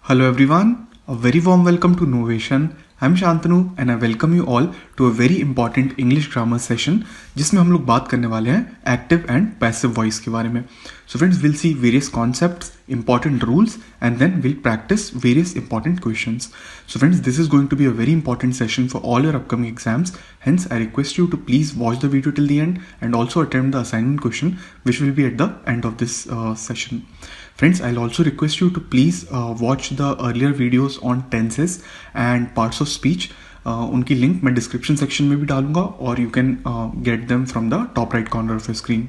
Hello everyone, a very warm welcome to Novation. I'm Shantanu and I welcome you all to a very important English grammar session जिसमें हम लोग बात करने वाले हैं active and passive voice के बारे में. So friends, we'll see various concepts, important rules and then we'll practice various important questions. So friends, this is going to be a very important session for all your upcoming exams. Hence, I request you to please watch the video till the end and also attempt the assignment question which will be at the end of this session. Friends, I'll also request you to please watch the earlier videos on tenses and parts of speech. उनकी link मैं description section में भी डालूंगा और you can get them from the top right corner of your screen.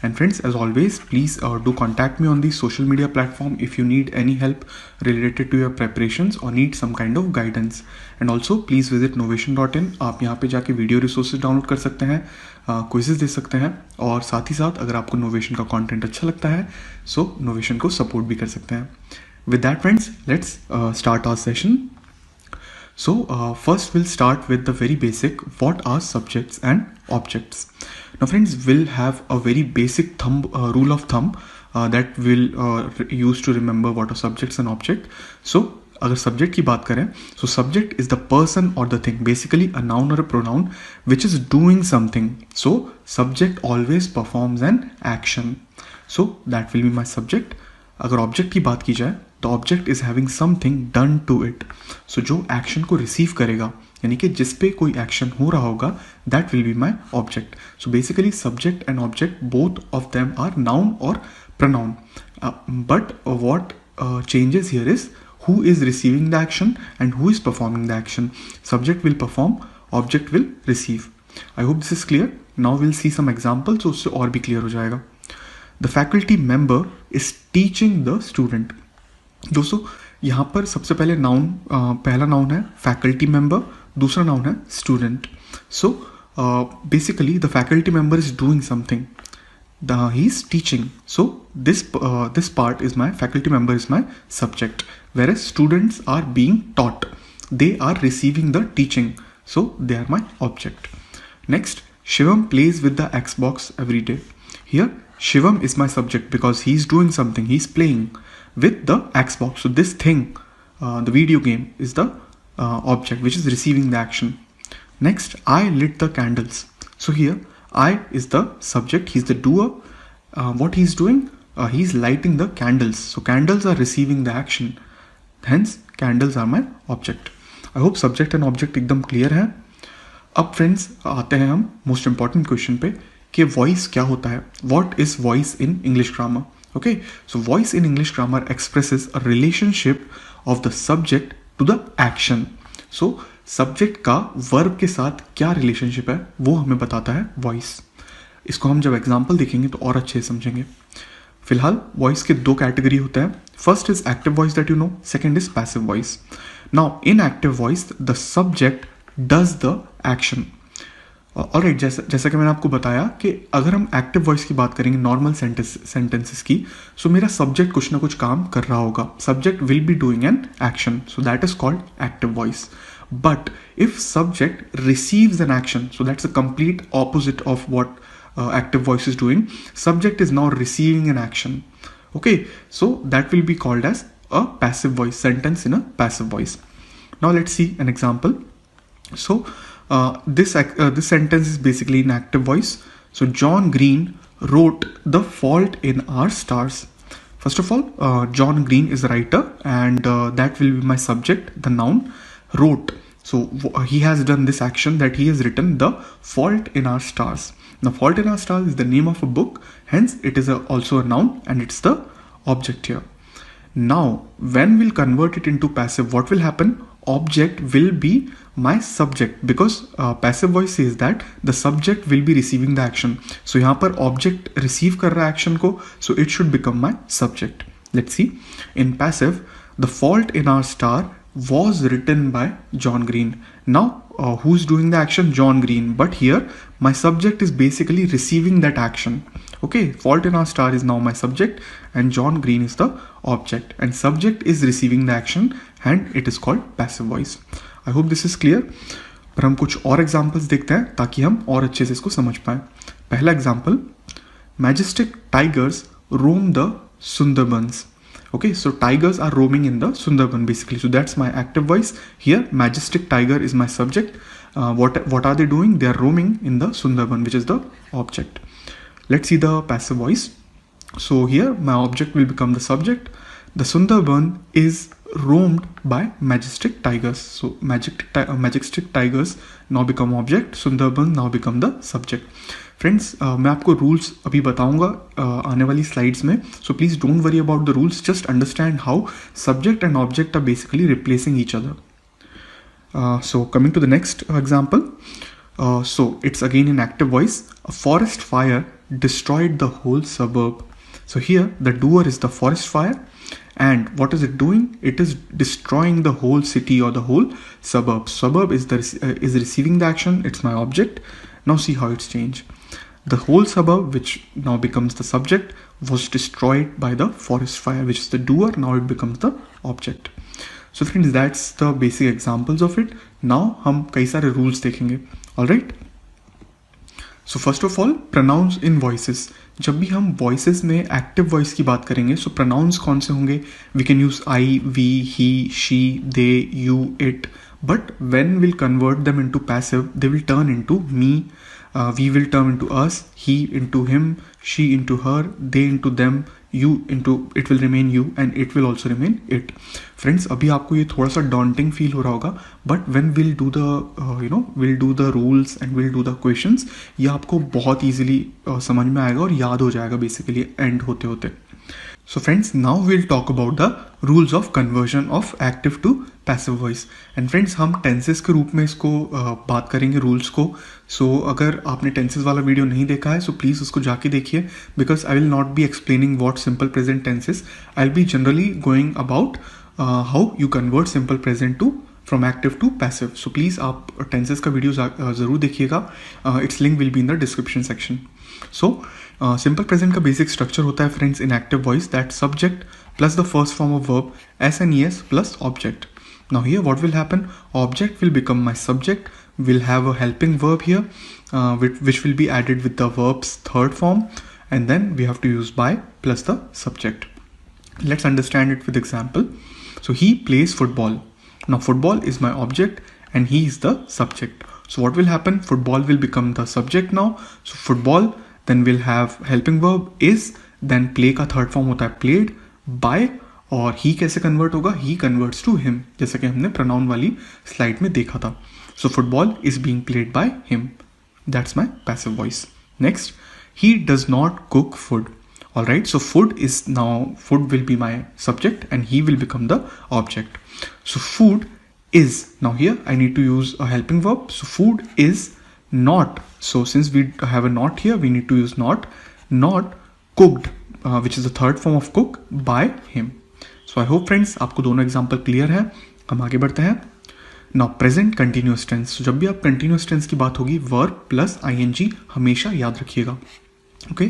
And friends, as always, please do contact me on the social media platform if you need any help related to your preparations or need some kind of guidance. And also, please visit novation.in. आप यहाँ पे जाके video resources download कर सकते हैं, quizzes दे सकते हैं और साथ ही साथ अगर आपको नोवेशन का कंटेंट अच्छा लगता है सो नोवेशन को सपोर्ट भी कर सकते हैं. With that, friends, let's start our session. So first we'll start with the very basic, what are subjects and objects. Now friends, we'll have a very basic rule of thumb that we'll use to remember what are subjects and object. So अगर subject की बात करें, so subject is the person or the thing, basically a noun or a pronoun which is doing something. So subject always performs an action. So that will be my subject. अगर object की बात की जाए तो object is having something done to it. So जो action को receive करेगा यानी कि जिस पे कोई एक्शन हो रहा होगा that will be my object. So basically subject and object both of them are noun और pronoun. But what changes here is who is receiving the action and who is performing the action. Subject will perform, object will receive. I hope this is clear. Now we'll see some examples so उससे और भी clear हो जाएगा. The faculty member is teaching the student. दोस्तों यहाँ पर सबसे पहले पहला नाउन है faculty member, दूसरा नाउन है student. So basically the faculty member is doing something. He is teaching. So this part is my faculty member is my subject, whereas students are being taught. They are receiving the teaching. So they are my object. Next, Shivam plays with the Xbox every day. Here Shivam is my subject because he is doing something. He is playing with the Xbox. So this thing, the video game, is the object which is receiving the action. Next, I lit the candles. So here, I is the subject. He is the doer. What he is doing? He is lighting the candles. So candles are receiving the action. Hence, candles are my object. I hope subject and object एकदम clear है. अब friends आते हैं हम most important question पे कि voice क्या होता है. What is voice in English grammar. Okay, so voice in English grammar expresses a relationship of the subject to the action. So subject का वर्ब के साथ क्या रिलेशनशिप है वो हमें बताता है वॉइस. इसको हम जब एग्जाम्पल देखेंगे तो और अच्छे समझेंगे. फिलहाल वॉइस के दो कैटेगरी होते हैं. First is active voice that you know, second is passive voice. Now in active voice the subject does the action. और जैसा कि मैंने आपको बताया कि अगर हम एक्टिव वॉइस की बात करेंगे नॉर्मल सेंटेंसेस की, सो मेरा सब्जेक्ट कुछ ना कुछ काम कर रहा होगा. Subject will be doing an action, so that is called active voice. But if subject receives an action, so that's a complete opposite of what active voice is doing. Subject is now receiving an action. Okay, so that will be called as a passive voice, sentence in a passive voice. Now let's see an example. So this sentence is basically in active voice. So John Green wrote The Fault in Our Stars. First of all, John Green is a writer and that will be my subject, the noun wrote. So he has done this action that he has written The Fault in Our Stars. The Fault in Our Stars is the name of a book, hence it is also a noun and it's the object here. Now when we'll convert it into passive, what will happen? Object will be my subject because passive voice says that the subject will be receiving the action. So यहाँ पर object receive कर रहा है action को, so it should become my subject. Let's see. In passive, The Fault in Our Star was written by John Green. Now who's doing the action? John Green. But here my subject is basically receiving that action. Okay, Fault in Our Star is now my subject and John Green is the object and subject is receiving the action and it is called passive voice. I hope this is clear. पर हम कुछ और examples देखते हैं ताकि हम और अच्छे से इसको समझ पाएं. पहला example, majestic tigers Rome the Sundarbans. Okay, so tigers are roaming in the Sundarban basically. So that's my active voice. Here, majestic tiger is my subject. What are they doing? They are roaming in the Sundarban, which is the object. Let's see the passive voice. So here, my object will become the subject. The Sundarban is roamed by majestic tigers. So majestic tigers now become object. Sundarban now become the subject. Friends मैं आपको rules अभी बताऊंगा आने वाली slides में. So please don't worry about the rules, just understand how subject and object are basically replacing each other. So coming to the next example, so it's again in active voice. A forest fire destroyed the whole suburb. So here the doer is the forest fire, and what is it doing? It is destroying the whole city or the whole suburb. Suburb is receiving the action. It's my object. Now see how it's changed. The whole suburb, which now becomes the subject, was destroyed by the forest fire, which is the doer. Now it becomes the object. So friends, that's the basic examples of it. Now हम कई सारे rules देखेंगे. All right. So first of all, pronouns in voices. जब भी हम voices में active voice की बात करेंगे, so pronouns कौन से होंगे? We can use I, we, he, she, they, you, it. But when we'll convert them into passive, they will turn into me. We will turn into us, he into him, she into her, they into them, you into, it will remain you, and it will also remain it. Friends, अभी आपको ये थोड़ा सा daunting feel हो रहा होगा, but when we'll do the we'll do the rules and we'll do the questions, ये आपको बहुत easily समझ में आएगा और याद हो जाएगा basically end होते होते. So friends, now we'll talk about the rules of conversion of active to passive voice. And friends, हम tenses के रूप में इसको बात करेंगे rules को. So अगर आपने tenses वाला वीडियो नहीं देखा है, so please उसको जाके देखिए, because I will not be explaining what simple present tense is. I'll be generally going about how you convert simple present to from active to passive. So please आप tenses का video ज़रूर देखिएगा. Its link will be in the description section. So simple present का basic structure होता है friends in active voice, that subject plus the first form of verb s and es plus object. Now here what will happen? Object will become my subject, will have a helping verb here which will be added with the verb's third form, and then we have to use by plus the subject. Let's understand it with example. So he plays football. Now football is my object and he is the subject. So what will happen? Football will become the subject now. So football, then we'll have helping verb is, then play का third form होता है played by, और he कैसे convert होगा? He converts to him, जैसा कि हमने pronoun वाली slide में देखा था. So football is being played by him. That's my passive voice. Next, he does not cook food. All right, so food will be my subject and he will become the object. So food is, now here I need to use a helping verb. So food is not, so since we have a not here, we need to use not cooked, which is the third form of cook, by him. So I hope friends आपको दोनों example clear है. हम आगे बढ़ते हैं. Now present continuous tense. So जब भी आप continuous tense की बात होगी, verb plus ing हमेशा याद रखिएगा. Okay,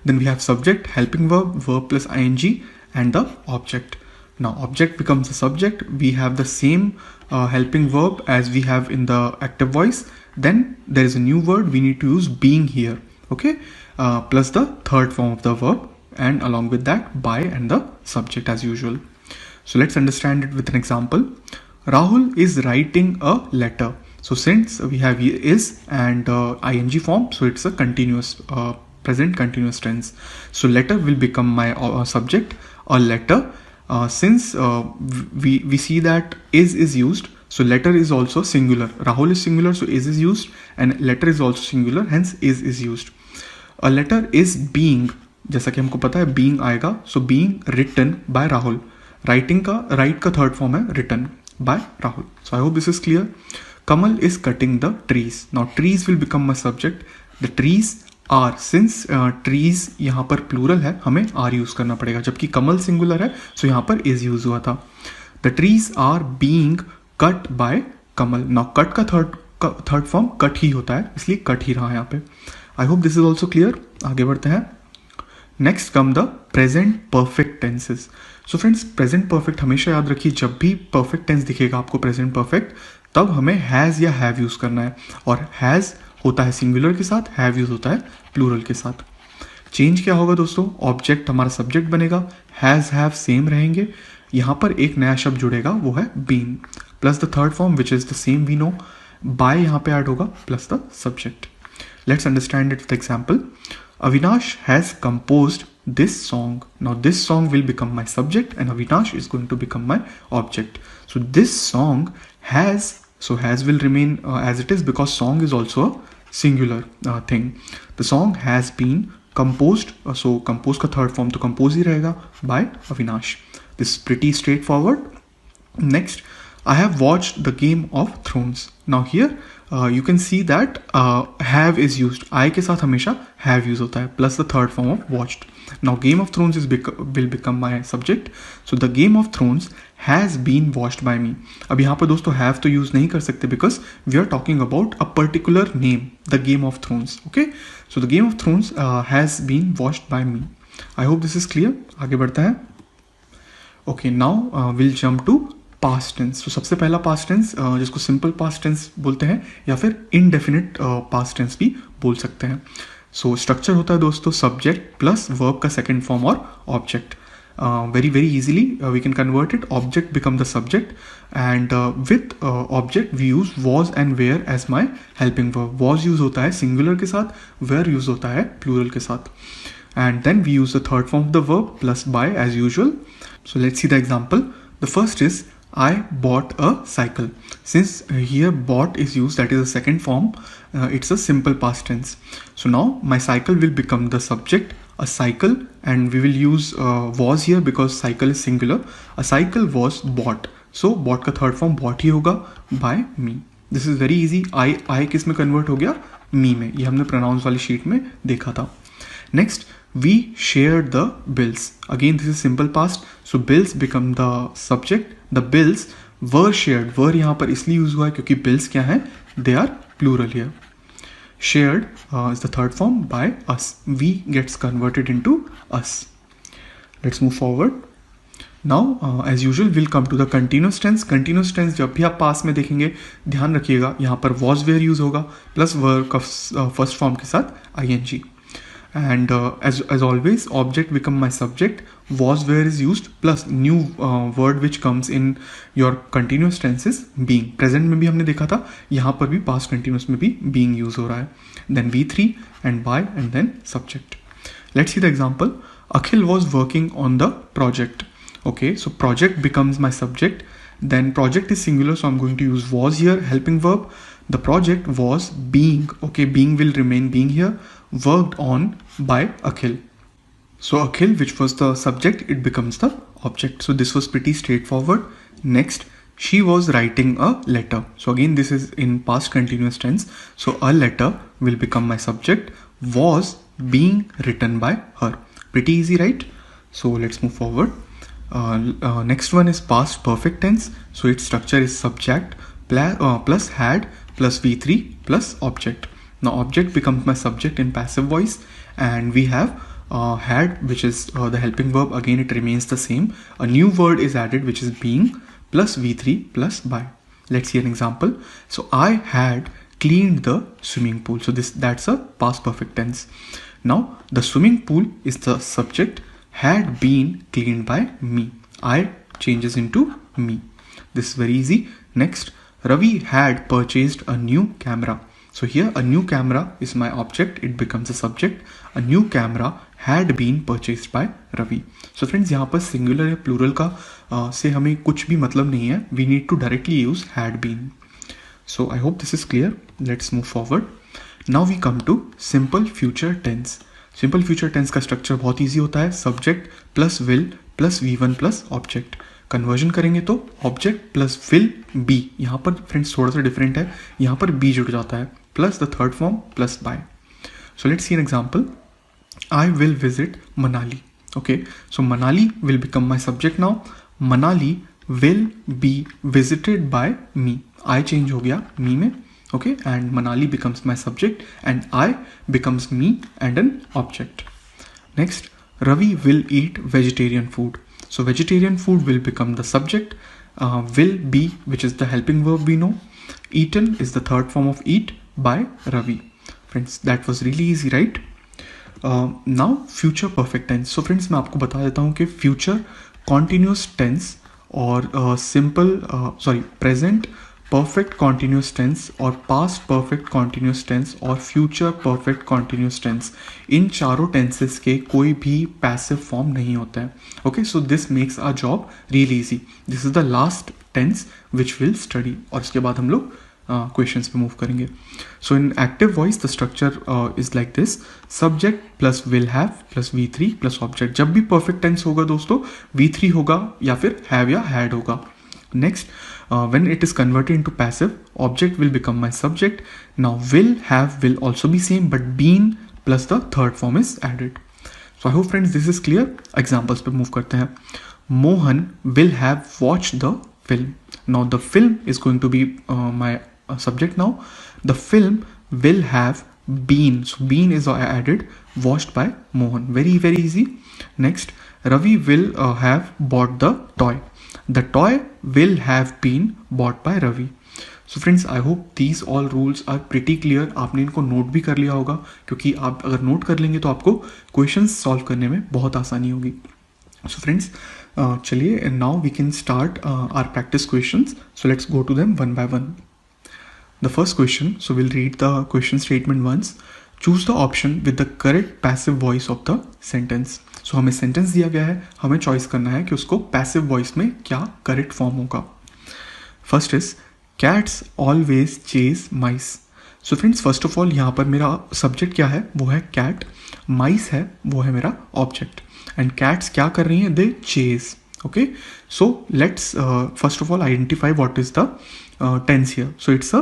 then we have subject, helping verb, verb plus ing, and the object. Now object becomes the subject. We have the same helping verb as we have in the active voice. Then there is a new word, we need to use being here. Okay, plus the third form of the verb, and along with that by and the subject as usual. So let's understand it with an example. Rahul is writing a letter. So since we have is and ing form, so it's a continuous present continuous tense. So letter will become my subject, a letter. Since we see that is used, so letter is also singular. Rahul is singular, so is used, and letter is also singular, hence is used. A letter is being, जैसा कि हमको पता है being आएगा, so being written by Rahul. Writing का write का third form है written by Rahul. So I hope this is clear. Kamal is cutting the trees. Now trees will become my subject. The trees are, since trees यहाँ पर plural है, हमें are use करना पड़ेगा, जबकि कमल singular है, so यहाँ पर is use हुआ था. The trees are being cut by Kamal. Now cut का third form cut ही होता है, इसलिए cut ही रहा है यहाँ पे. I hope this is also clear. आगे बढ़ते हैं. Next come the present perfect tenses. So friends, present perfect हमेशा याद रखिए, जब भी perfect tense दिखेगा आपको present perfect, तब हमें has या have use करना है, और has होता है singular के साथ, have use होता है plural के साथ. चेंज क्या होगा दोस्तों, ऑब्जेक्ट हमारा सब्जेक्ट बनेगा, हैज़ हैव सेम रहेंगे, यहाँ पर एक नया शब्द जुड़ेगा वो है been, plus the third form which is the same we know, by यहाँ पे ऐड होगा plus the subject. Let's understand it with example. Avinash has composed this song. Now this song will become my subject and Avinash is going to become my object. So this song has, so has will remain as it is because song is also a singular thing. The song has been composed, so compose का third form तो compose ही रहेगा by Avinash. This is pretty straightforward. Next, I have watched the Game of Thrones. Now here you can see that have is used. I के साथ हमेशा have use होता है plus the third form of watched. Now Game of Thrones will become my subject. So the Game of Thrones has been watched by me. अब यहाँ पर दोस्तों have तो use नहीं कर सकते because we are talking about a particular name, the Game of Thrones. Okay, so the Game of Thrones has been watched by me. I hope this is clear. आगे बढ़ता है. Okay, now we'll jump to past tense. तो सबसे पहला past tense जिसको simple past tense बोलते हैं या फिर इनडेफिनिट पास्ट टेंस भी बोल सकते हैं. सो स्ट्रक्चर होता है दोस्तों सब्जेक्ट प्लस वर्ब का सेकंड फॉर्म और object. Very easily we can convert it. Object become the subject and with object we use was and were as my helping verb. Was use होता है singular के साथ, where use होता है plural के साथ, and then we use the third form of the verb plus by as usual. So let's see the example. The first is I bought a cycle. Since here bought is used, that is the second form, it's a simple past tense. So now my cycle will become the subject, a cycle, and we will use was here because cycle is singular. A cycle was bought. So bought का third form bought ही होगा by me. This is very easy. I किस में convert हो गया, me में. ये हमने pronouns वाली sheet में देखा था. Next, we shared the bills. Again this is simple past. So bills become the subject. The bills were shared. were यहाँ पर इसलिए यूज हुआ है क्योंकि bills क्या है, they are plural here. Shared is the third form by us. We gets converted into us. Let's move forward. Now as usual we'll come to the continuous tense. Continuous tense जब भी आप पास में देखेंगे ध्यान रखिएगा यहाँ पर was were यूज होगा प्लस verb का फर्स्ट फॉर्म के साथ ing. And as always object become my subject, was where is used plus new word which comes in your continuous tense is being. present में भी हमने देखा था, यहाँ पर भी past continuous में भी being use हो रहा है. then V3 and by and then subject. Let's see the example. Akhil was working on the project. Okay, so project becomes my subject, then project is singular so I'm going to use was here, helping verb. The project was being, okay, being will remain being here, worked on by Akhil. So Akhil, which was the subject, it becomes the object. So this was pretty straightforward. Next, she was writing a letter. So again this is in past continuous tense. So a letter will become my subject, was being written by her. Pretty easy, right? So let's move forward. Next one is past perfect tense. So its structure is subject plus had plus V3 plus object. Now object becomes my subject in passive voice and we have had which is the helping verb. Again it remains the same. A new word is added which is being plus V3 plus by. Let's see an example. So I had cleaned the swimming pool. So that's a past perfect tense. Now the swimming pool is the subject, had been cleaned by me. I changes into me. This is very easy. Next, Ravi had purchased a new camera. So here a new camera is my object, it becomes a subject. A new camera had been purchased by Ravi. So friends यहाँ पर singular या plural का से हमें कुछ भी मतलब नहीं है. We need to directly use had been. So I hope this is clear. Let's move forward. Now we come to simple future tense. Simple future tense का structure बहुत easy होता है. Subject plus will plus V1 plus object. Conversion करेंगे तो object plus will be. यहाँ पर friends थोड़ा सा डिफरेंट है, यहाँ पर बी जुड़ जाता है plus the third form plus by. So let's see an example. I will visit Manali. Okay, so Manali will become my subject. Now Manali will be visited by me. I change हो गया मी में. Okay, and Manali becomes my subject and I becomes me and an object. Next, Ravi will eat vegetarian food. So vegetarian food will become the subject, will be which is the helping verb we know. Eaten is the third form of eat by Ravi. Friends, that was really easy, right? Now future perfect tense. So friends मैं आपको बता देता हूँ कि future continuous tense और present perfect continuous tense और past perfect continuous tense और future perfect continuous tense, इन चारों टेंसेस के कोई भी पैसिव फॉर्म नहीं होता है। Okay, so this makes our job really easy. This is the last tense which will study, और इसके बाद हम लोग क्वेश्चंस पे मूव करेंगे। So in active voice the structure is like this: subject plus will have plus V3 plus object. जब भी perfect tense होगा दोस्तों, V3 होगा या फिर हैव या हैड होगा। Next, when it is converted into passive, object will become my subject. Now will have will also be same, but been plus the third form is added. So I hope friends this is clear. Examples पे move करते हैं। Mohan will have watched the film. Now the film is going to be my subject now. The film will have been. So been is added. Watched by Mohan. Very very easy. Next, Ravi will have bought the toy. The toy will have been bought by Ravi. So friends, I hope these all rules are pretty clear. आपने इनको note भी कर लिया होगा, क्योंकि आप अगर note कर लेंगे तो आपको क्वेश्चंस सॉल्व करने में बहुत आसानी होगी। So friends, चलिए now we can start our practice questions. So let's go to them one by one. The first question, so we'll read the question statement once. Choose the option with the correct passive voice of the sentence. So हमें sentence दिया गया है, हमें choice करना है कि उसको passive voice में क्या करेक्ट फॉर्म होगा। First is cats always chase mice. So friends first of all यहाँ पर मेरा सब्जेक्ट क्या है, वो है कैट, माइस है वो है मेरा ऑब्जेक्ट, एंड कैट्स क्या कर रही हैं, they chase. Okay, so let's first of all identify what is the tense here. So it's a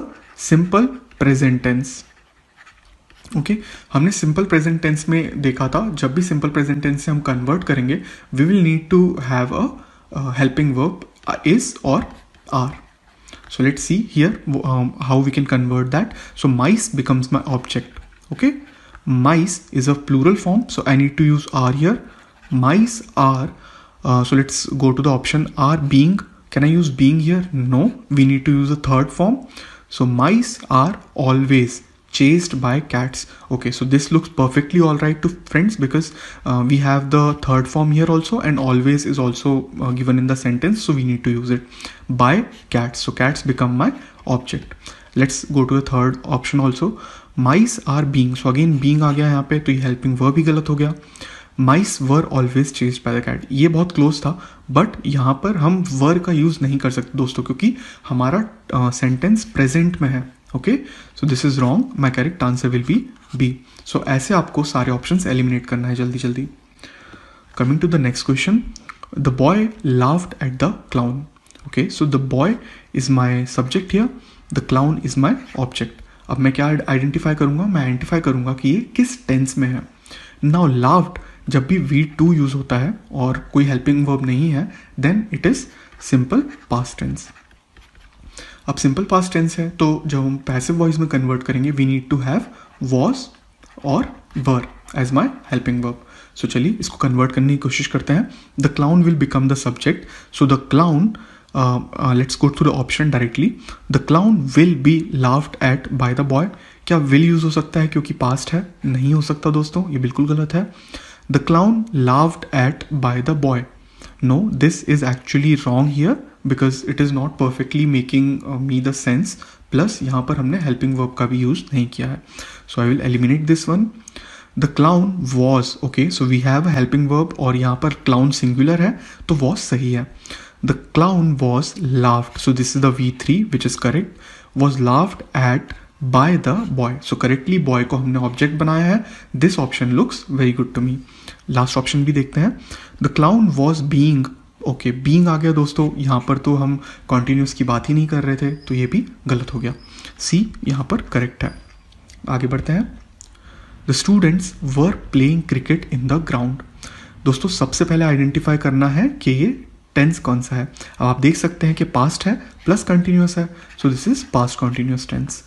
simple present tense. Okay, हमने सिंपल प्रेजेंट टेंस में देखा था, जब भी सिंपल प्रेजेंट टेंस से हम कन्वर्ट करेंगे we will need to have a helping verb is और are. So let's see here how we can convert that. So mice becomes my object. Okay, mice is a plural form, so I need to use are here. Mice are, so let's go to the option are being. Can I use being here? No, we need to use a third form. So mice are always chased by cats. Okay, so this looks perfectly all right to friends, because we have the third form here also, and always is also given in the sentence, so we need to use it. By cats, so cats become my object. Let's go to the third option also. Mice are being, so again being आ गया यहाँ पे, तो ये helping verb ही गलत हो गया। Mice were always chased by the cat, ये बहुत क्लोज था, बट यहाँ पर हम वर का यूज नहीं कर सकते दोस्तों, क्योंकि हमारा सेंटेंस प्रेजेंट में है। Okay, so this is wrong, my correct answer will be B. So ऐसे आपको सारे ऑप्शंस एलिमिनेट करना है जल्दी जल्दी। Coming to the next question, the boy laughed at the clown. Okay, so the boy is my subject here, the clown is my object. अब मैं क्या आइडेंटिफाई करूंगा, मैं आइडेंटिफाई करूंगा कि ये किस टेंस में है। नाउ लाफ्ड जब भी V2 यूज होता है और कोई हेल्पिंग वर्ब नहीं है, then it is simple past tense. अब सिंपल पास्ट टेंस है, तो जब हम पैसिव वॉइस में कन्वर्ट करेंगे we need to have was और were as my helping verb. So चलिए इसको कन्वर्ट करने की कोशिश करते हैं। The clown will become the subject, so the clown, let's go to the option directly. The clown will be laughed at by the boy. क्या will use हो सकता है क्योंकि पास्ट है? नहीं हो सकता दोस्तों, ये बिल्कुल गलत है। The clown laughed at by the boy. No, this is actually wrong here because it is not perfectly making me the sense. Plus यहाँ पर हमने helping verb का भी use नहीं किया है. So I will eliminate this one. The clown was, okay, so we have a helping verb और यहाँ पर clown singular है, तो was सही है. The clown was laughed. So this is the V3 which is correct. Was laughed at by the boy. So correctly boy को हमने object बनाया है. This option looks very good to me. Last option भी देखते हैं. The clown was being, okay, being आ गया दोस्तों, यहाँ पर तो हम continuous की बात ही नहीं कर रहे थे, तो ये भी गलत हो गया. C यहाँ पर correct है. आगे बढ़ते हैं. The students were playing cricket in the ground. दोस्तों सबसे पहले आइडेंटिफाई करना है कि ये टेंस कौन सा है. अब आप देख सकते हैं कि पास्ट है प्लस कंटिन्यूस है, so this is past continuous tense.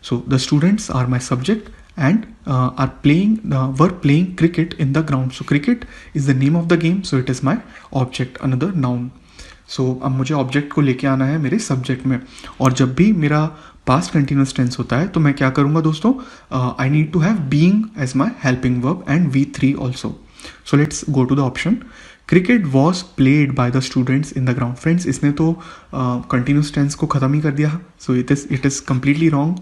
So the students are my subject and were playing cricket in the ground. So cricket is the name of the game, so it is my object, another noun. So अब मुझे object को लेके आना है मेरे subject में, और जब भी मेरा पास्ट कंटिन्यूस टेंस होता है तो मैं क्या करूँगा दोस्तों, I need to have being as my helping verb and V3 also. So let's go to the option. Cricket was played by the students in the ground. Friends इसने तो continuous tense को ख़त्म ही कर दिया. So it is completely wrong.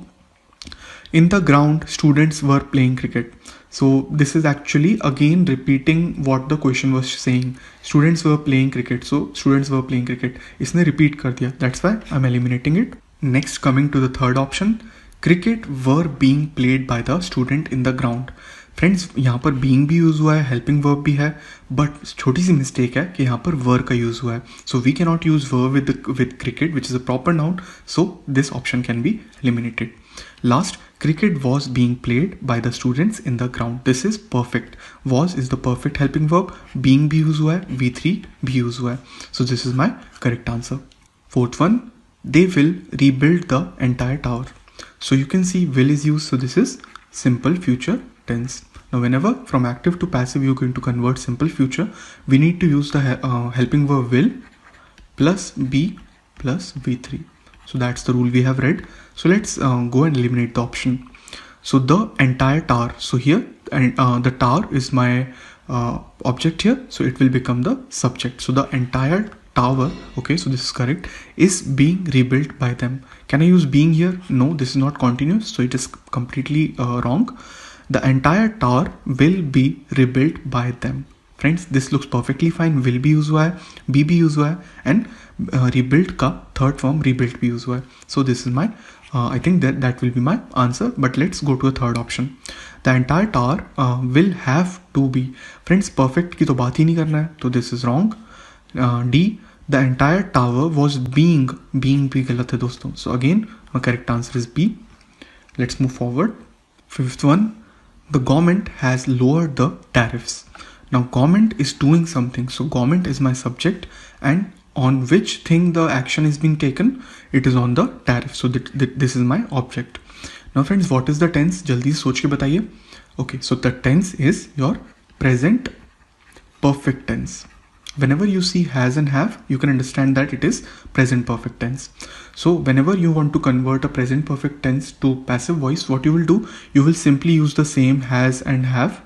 In the ground, students were playing cricket. So this is actually again repeating what the question was saying. Students were playing cricket. So students were playing cricket. इसने repeat कर दिया. That's why I'm eliminating it. Next, coming to the third option, cricket were being played by the student in the ground. Friends यहाँ पर being भी use हुआ है, helping verb भी है, बट छोटी सी मिस्टेक है कि यहाँ पर were का यूज़ हुआ है. So we cannot use were with cricket, which is a proper noun. So this option can be eliminated. Last, cricket was being played by the students in the ground. This is perfect. Was is the perfect helping verb. Being भी use हुआ है, V3 भी use हुआ है. So this is my correct answer. Fourth one, they will rebuild the entire tower. So you can see will is used. So this is simple future tense. Now whenever from active to passive you're going to convert simple future, we need to use the helping verb will plus be plus V3. So that's the rule we have read. So let's go and eliminate the option. So the entire tower. So here and the tower is my object here. So it will become the subject. So the entire tower, okay, so this is correct, is being rebuilt by them. Can I use being here? No, this is not continuous. So it is completely wrong. The entire tower will be rebuilt by them. Friends, this looks perfectly fine. Will be use हुआ है, be भी use हुआ है, and rebuilt का third form rebuilt भी use हुआ है. So this is my I think that will be my answer. But let's go to the third option. The entire tower will have to be. Friends, perfect की तो बात ही नहीं करना है, तो this is wrong. D, the entire tower was being भी गलत है दोस्तों. So again my correct answer is B. Let's move forward. Fifth one, the government has lowered the tariffs. Now government is doing something. So government is my subject, and on which thing the action is being taken? It is on the tariff. So this is my object. Now friends, what is the tense? जल्दी सोच के बताइए. Okay, so the tense is your present perfect tense. Whenever you see has and have, you can understand that it is present perfect tense. So whenever you want to convert a present perfect tense to passive voice, what you will do, you will simply use the same has and have,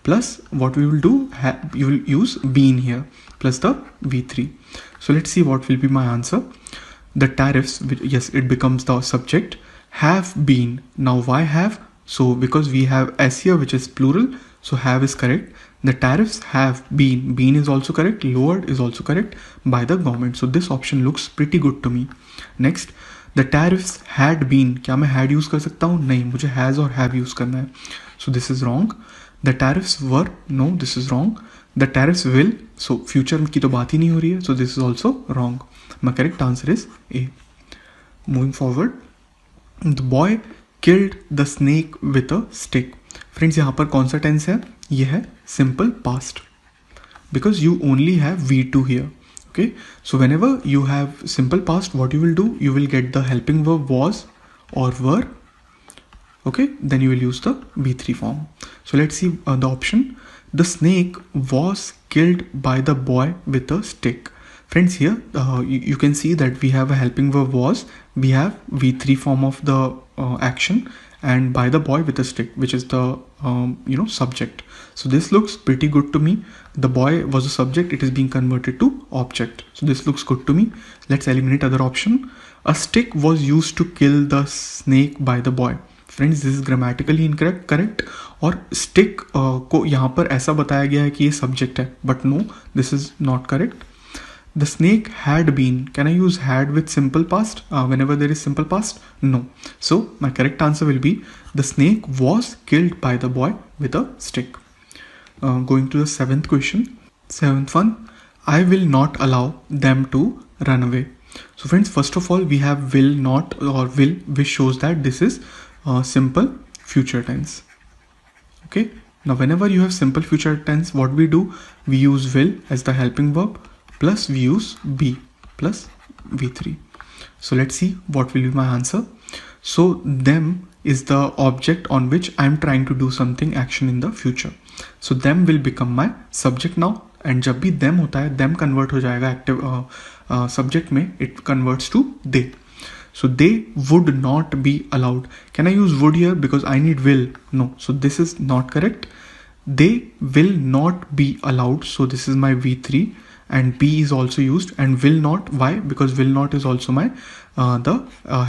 plus what we will do, you will use been here, plus the V3. So let's see what will be my answer. The tariffs, yes, it becomes the subject, have been. Now why have? So because we have s here, which is plural, so have is correct. The tariffs have been is also correct, lowered is also correct by the government. So this option looks pretty good to me. Next, the tariffs had been. क्या मैं had use कर सकता हूँ? नहीं, मुझे has और have use करना है. So this is wrong. The tariffs were. No, this is wrong. The tariffs will. So future की तो बात ही नहीं हो रही है. So this is also wrong. My correct answer is A. Moving forward, the boy killed the snake with a stick. Friends यहाँ पर कौन सा टेंस है? ये है simple past, because you only have V2 here. Okay, so whenever you have simple past, what you will do, you will get the helping verb was or were. Okay, then you will use the V3 form. So let's see the option. The snake was killed by the boy with a stick. Friends, here you can see that we have a helping verb was, we have V3 form of the action, and by the boy with a stick, which is the subject. So this looks pretty good to me. The boy was a subject, it is being converted to object. So this looks good to me. Let's eliminate other option. A stick was used to kill the snake by the boy. Friends, this is grammatically incorrect. Correct. और stick को यहाँ पर ऐसा बताया गया है कि ये subject है, but no, this is not correct. The snake had been. Can I use had with simple past whenever there is simple past? No. So my correct answer will be the snake was killed by the boy with a stick. Going to the seventh question. Seventh one, I will not allow them to run away. So friends, first of all, we have will not or will, which shows that this is simple future tense. Okay. Now whenever you have simple future tense, what we do, we use will as the helping verb, plus we use be plus V3. So let's see what will be my answer. So them is the object on which I am trying to do something action in the future. So them will become my subject now, and जब भी them होता है, them convert हो जाएगा active subject में, it converts to they. So they would not be allowed. Can I use would here because I need will? No, so this is not correct. They will not be allowed, so this is my V3, and be is also used, and will not. Why? Because will not is also my the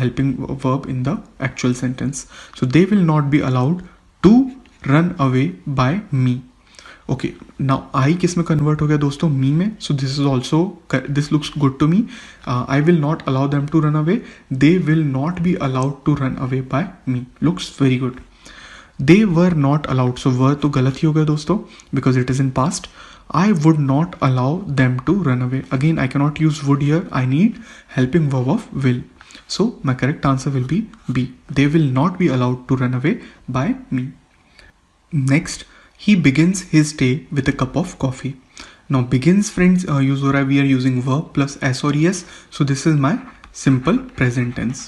helping verb in the actual sentence. So they will not be allowed to run away by me. Okay, now I किस में convert हो गया दोस्तों? Me में. So this is also, this looks good to me. I will not allow them to run away. They will not be allowed to run away by me. Looks very good. They were not allowed, so were तो गलत ही हो गया दोस्तों because it is in past. I would not allow them to run away. Again I cannot use would hear, I need helping verb of will. So my correct answer will be B. They will not be allowed to run away by me. Next, he begins his day with a cup of coffee. Now begins, friends, use or we are using verb plus S or ES. So this is my simple present tense.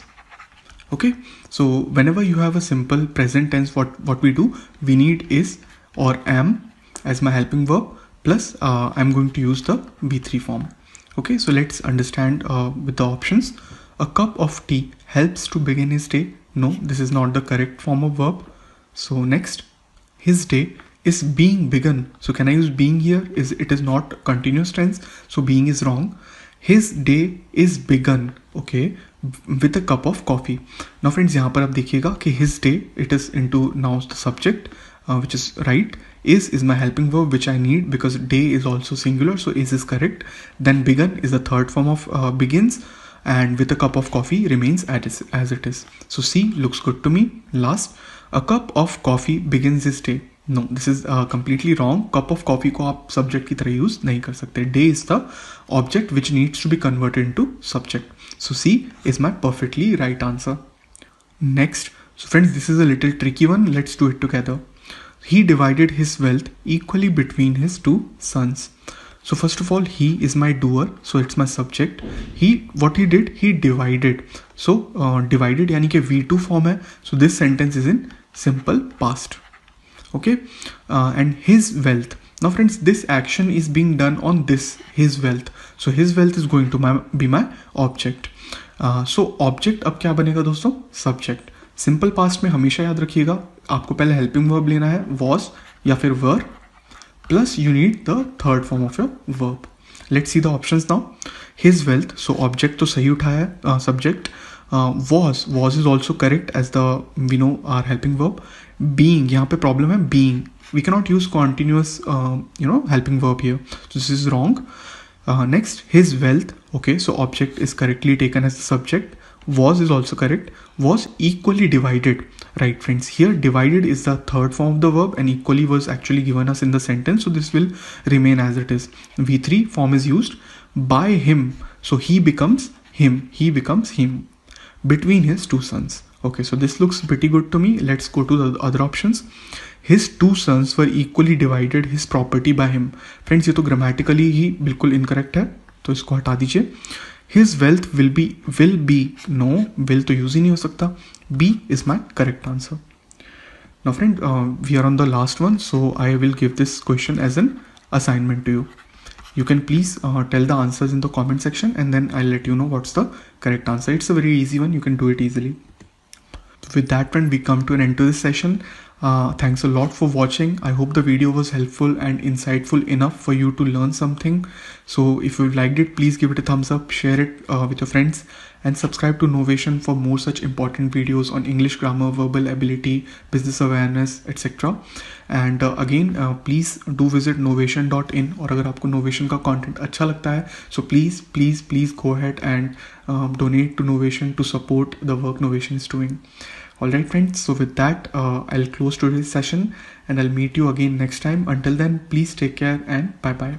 Okay. So whenever you have a simple present tense, what we do, we need is or am as my helping verb plus I'm going to use the B3 form. Okay. So let's understand with the options. A cup of tea helps to begin his day. No, this is not the correct form of verb. So next, his day is being begun. So can I use being here? It is not continuous tense, so being is wrong. His day is begun, okay, with a cup of coffee. Now friends, यहाँ पर आप देखिएगा कि his day, it is into now the subject, which is right. Is my helping verb which I need because day is also singular, so is correct. Then begun is the third form of begins. And with a cup of coffee remains as it is. So C looks good to me. Last, a cup of coffee begins his day. No, this is completely wrong. Cup of coffee को आप subject की तरह use नहीं कर सकते. Day is the object which needs to be converted into subject. So C is my perfectly right answer. Next, so friends, this is a little tricky one. Let's do it together. He divided his wealth equally between his two sons. So first of all, he is my doer, so it's my subject. What he did, he divided. So divided यानी कि V2 form है. So this sentence is in simple past. Okay, and his wealth. Now friends, this action is being done on this, his wealth. So his wealth is going to be my object. So object अब क्या बनेगा दोस्तों? Subject. Simple past में हमेशा याद रखिएगा, आपको पहले helping verb लेना है, was या फिर were. Plus you need the third form of your verb. Let's see the options now. His wealth, so object तो सही उठाया है, subject. Was is also correct as the we know our helping verb. Being, यहाँ पे problem है being. We cannot use continuous helping verb here. So this is wrong. Next, his wealth. Okay, so object is correctly taken as the subject. Was is also correct. Was equally divided. Right friends, here divided is the third form of the verb and equally was actually given us in the sentence, so this will remain as it is. V3 form is used. By him, so he becomes him between his two sons. Okay, so this looks pretty good to me. Let's go to the other options. His two sons were equally divided his property by him. Friends, ये तो grammatically ही बिल्कुल incorrect है, तो इसको हटा दीजिए. His wealth will be, no, will तो use ही नहीं हो सकता. B is my correct answer. Now friend, we are on the last one, so I will give this question as an assignment to you. You can please tell the answers in the comment section and then I'll let you know what's the correct answer. It's a very easy one, you can do it easily. With that friend, we come to an end to this session. Thanks a lot for watching. I hope the video was helpful and insightful enough for you to learn something. So if you liked it, please give it a thumbs up, share it with your friends and subscribe to Novation for more such important videos on English grammar, verbal ability, business awareness, etc. And again, please do visit novation.in. और अगर आपको Novation का content अच्छा लगता है, so please go ahead and donate to Novation to support the work Novation is doing. Alright friends, so with that, I'll close today's session and I'll meet you again next time. Until then, please take care and bye bye.